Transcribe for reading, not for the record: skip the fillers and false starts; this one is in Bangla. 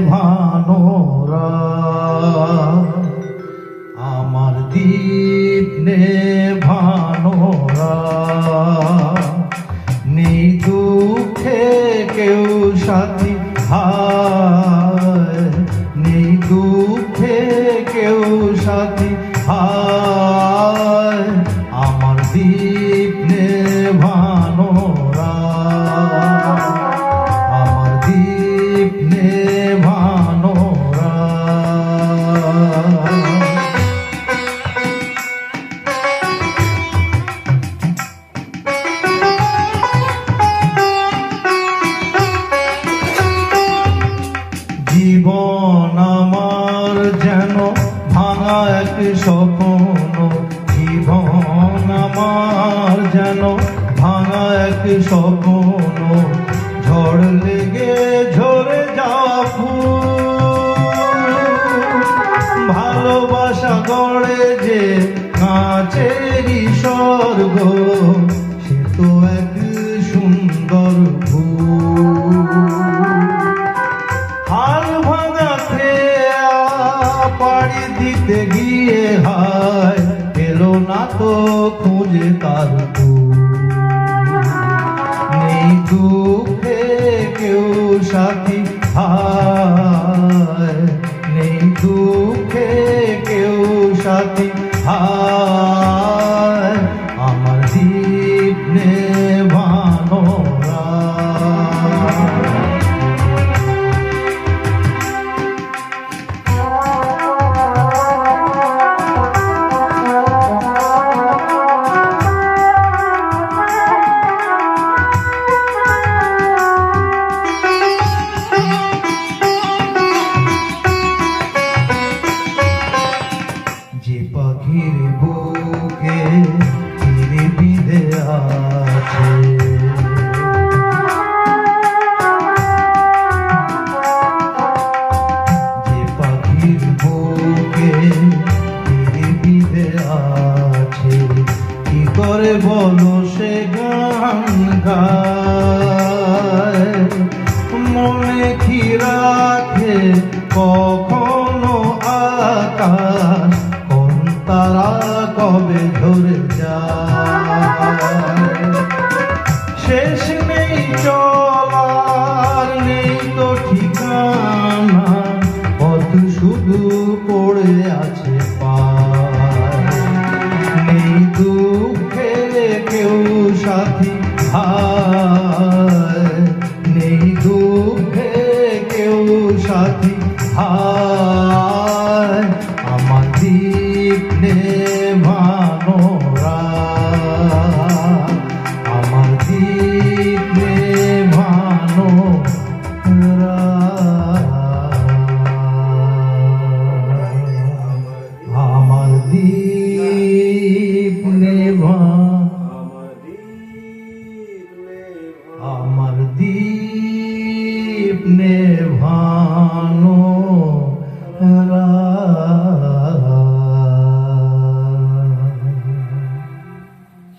নেভানোরা, আমার দীপ নেভানোরা, নেই দুঃখে কেউ সাথী, হায় নেই দুঃখে কেউ সাথী, হায় আমার দীপ নেভানোরা, আমার দীপ নেভানোরা। জীবন আমার যেন ভাঙা এক স্বপ্ন, জীবন আমার যেন ভাঙা এক স্বপ্ন, ঝড় লেগে ঝরে যাওয়া ফুল, ভালোবাসা গড়ে যে কাঁচেরই স্বর্গ, সে তো এক সুন্দর ভুল। হাল ভাঙা খেয়া পাড়ি দিতে গিয়ে হায় পেলো না তো খুঁজে তার ফুল, নেই দুঃখে কেউ সাথী, হায় নেই দুঃখে কেউ সাথী, হায় আমার দীপ নেভানোরা। যে পাখির বুকে চিরে বিঁধে আছে, যে পাখির বুকে চিরে বিঁধে আছে, কি করে বলো সে গান গায়, মনে কি রাখে কখনো আকাশ, তারা কবে ঝরে যায়, শেষ নেই চলার নেই তো ঠিকানা, পথ শুধু পড়ে আছে পায়, নেই দুঃখে কেউ সাথী, হায় নেই দুঃখে কেউ সাথী, হায় আমার দীপ নেভানোরা, আমার দীপ নেভানোরা, আমার দীপ আমার দীপ